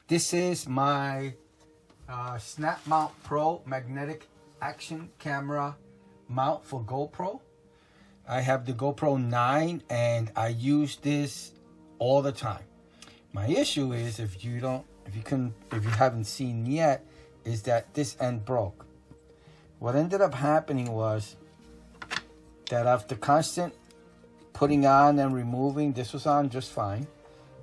This is my Snap Mount Pro magnetic action camera mount for GoPro. I have the GoPro 9 and I use this all the time. My issue is if you haven't seen yet, is that this end broke. What ended up happening was that after constant putting on and removing, this was on just fine,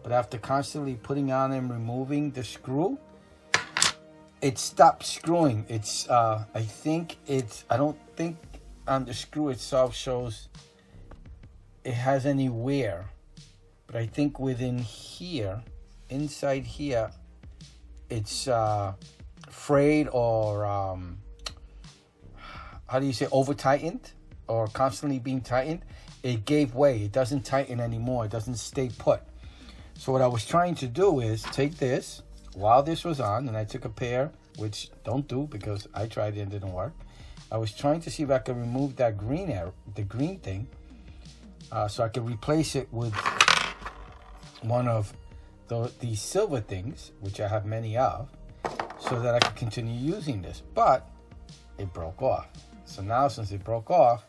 but after constantly putting on and removing the screw, it stopped screwing. It's I don't think on the screw itself shows it has any wear, but I think within here, inside here, it's frayed or how do you say, over tightened or constantly being tightened. It gave way. It doesn't tighten anymore. It doesn't stay put. So what I was trying to do is take this while this was on, and I took a pair, which don't do because I tried it and it didn't work. I was trying to see if I could remove that green thing, so I could replace it with one of these silver things, which I have many of, so that I could continue using this. But it broke off. So now since it broke off,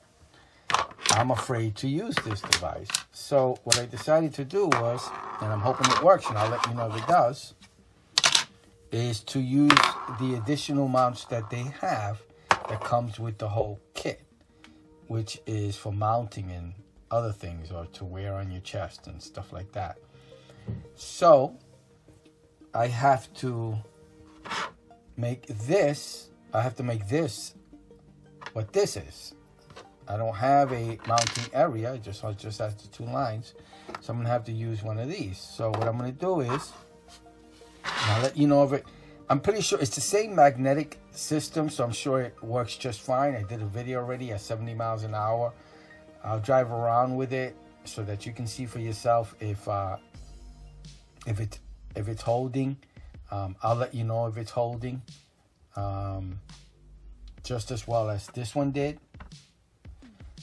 I'm afraid to use this device. So what I decided to do was, and I'm hoping it works, and I'll let you know if it does, is to use the additional mounts that they have that comes with the whole kit, which is for mounting and other things, or to wear on your chest and stuff like that. So I have to make this what this is. I don't have a mounting area. It just has the two lines. So I'm going to have to use one of these. So what I'm going to do is, I'll let you know of it. I'm pretty sure it's the same magnetic system, so I'm sure it works just fine. I did a video already at 70 miles an hour. I'll drive around with it so that you can see for yourself if it's holding. I'll let you know if it's holding just as well as this one did.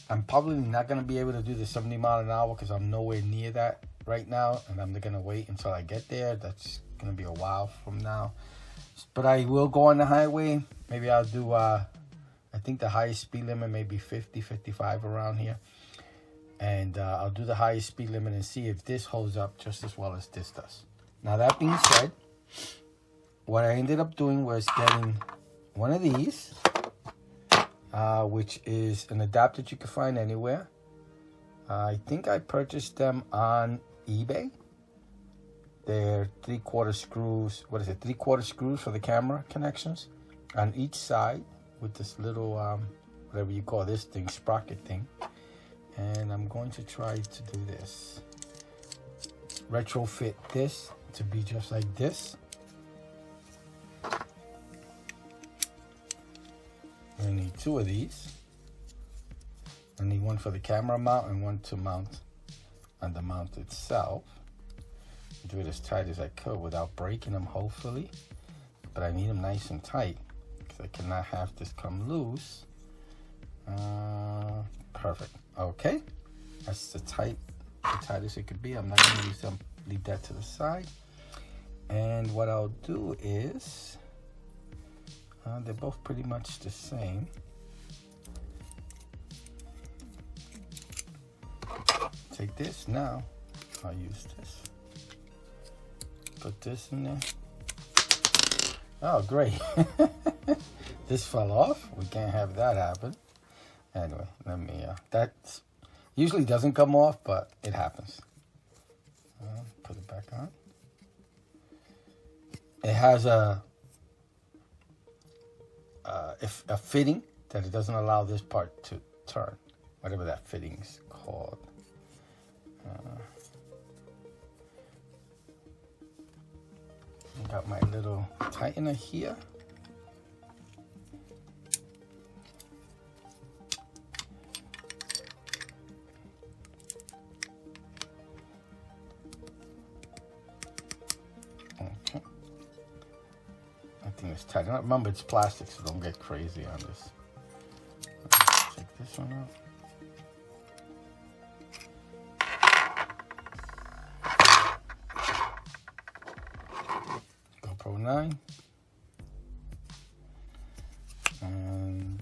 I'm probably not going to be able to do the 70 mile an hour because I'm nowhere near that right now, and I'm going to wait until I get there. That's going to be a while from now. But I will go on the highway. Maybe I'll do, I think the highest speed limit may be 50, 55 around here. And I'll do the highest speed limit and see if this holds up just as well as this does. Now that being said, what I ended up doing was getting one of these, which is an adapter you can find anywhere. I think I purchased them on eBay. They're 3/4 screws. What is it? 3/4 screws for the camera connections on each side with this little, whatever you call this thing, sprocket thing. And I'm going to try to do this. Retrofit this to be just like this. I need two of these. I need one for the camera mount and one to mount on the mount itself. Do it as tight as I could without breaking them, hopefully. But I need them nice and tight because I cannot have this come loose. Perfect. Okay. That's the tightest it could be. I'm not going to use them. Leave that to the side. And what I'll do is, they're both pretty much the same. Take this now. I'll use this. Put this in there. Oh, great. This fell off. We can't have that happen. Anyway, let me, that usually doesn't come off, but it happens. Put it back on. It has a fitting that it doesn't allow this part to turn, whatever that fitting's called. Got my little tightener here. Okay. I think it's tight. Remember, it's plastic, so don't get crazy on this. Take this one out. Go 9. And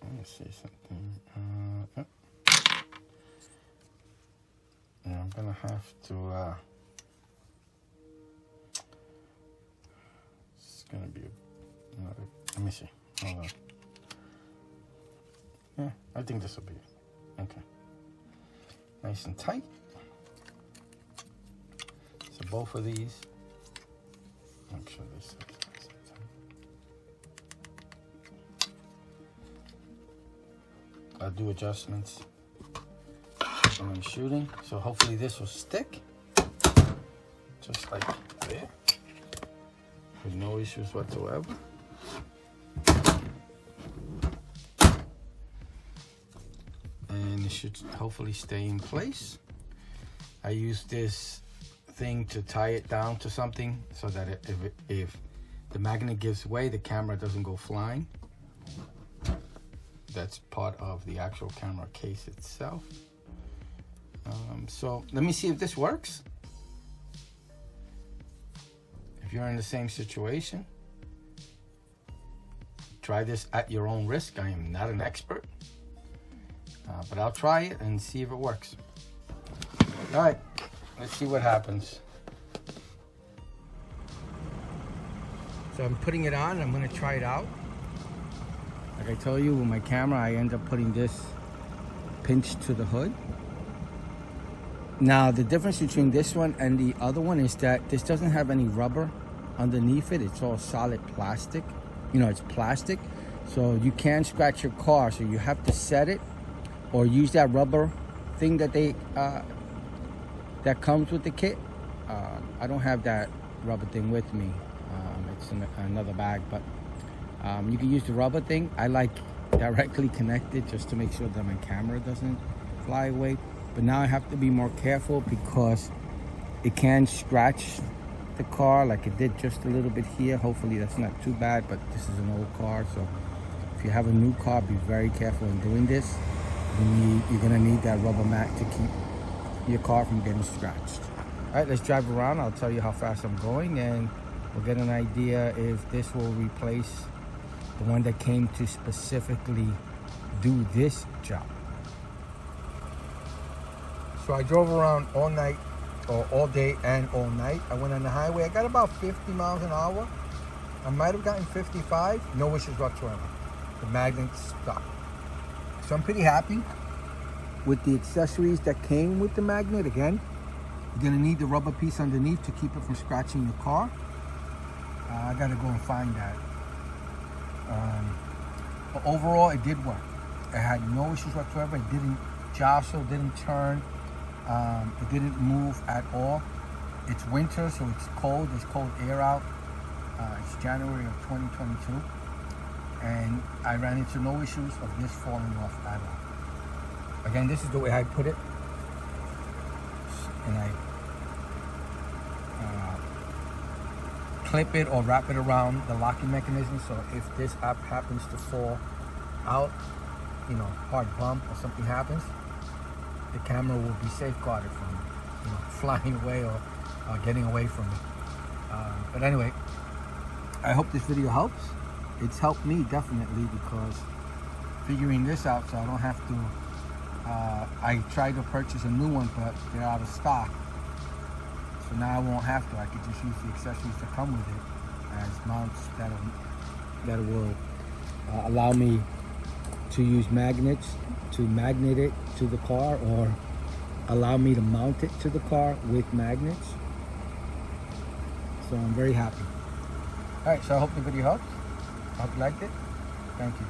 let me see something. Yeah, I'm gonna have to. It's gonna be another. Let me see. Hold on. Yeah, I think this will be it. Okay. Nice and tight. So both of these. Make sure this is nice and tight. I'll do adjustments when I'm shooting. So hopefully this will stick. Just like there. With no issues whatsoever. And it should hopefully stay in place. I use this thing to tie it down to something so that if the magnet gives way, the camera doesn't go flying. That's part of the actual camera case itself. So let me see if this works. If you're in the same situation, try this at your own risk. I am not an expert. But I'll try it and see if it works. All right, let's see what happens. So I'm putting it on. I'm going to try it out. Like I told you, with my camera, I end up putting this pinched to the hood. Now, the difference between this one and the other one is that this doesn't have any rubber underneath it. It's all solid plastic. You know, it's plastic. So you can scratch your car. So you have to set it or use that rubber thing that that comes with the kit. I don't have that rubber thing with me. It's in another bag, but you can use the rubber thing. I like directly connected just to make sure that my camera doesn't fly away. But now I have to be more careful because it can scratch the car like it did just a little bit here. Hopefully that's not too bad, but this is an old car, so if you have a new car, be very careful in doing this. You're gonna need that rubber mat to keep your car from getting scratched. All right, let's drive around. I'll tell you how fast I'm going and we'll get an idea if this will replace the one that came to specifically do this job. So I drove around all night, or all day and all night. I went on the highway. I got about 50 miles an hour. I might have gotten 55, no issues whatsoever. The magnet stopped. So I'm pretty happy with the accessories that came with the magnet. Again, you're gonna need the rubber piece underneath to keep it from scratching your car. I gotta go and find that. But overall, it did work. It had no issues whatsoever. It didn't jostle, didn't turn. It didn't move at all. It's winter, so it's cold. There's cold air out. It's January of 2022. And I ran into no issues of this falling off at all. Again, this is the way I put it. And I clip it or wrap it around the locking mechanism. So if this happens to fall out, you know, hard bump or something happens, the camera will be safeguarded from, you know, flying away or getting away from me. But anyway, I hope this video helps. It's helped me definitely because figuring this out so I don't have to, I tried to purchase a new one, but they're out of stock. So now I won't have to. I could just use the accessories that come with it as mounts that will allow me to use magnets to magnet it to the car, or allow me to mount it to the car with magnets. So I'm very happy. All right, so I hope the video helps. I hope you liked it. Thank you.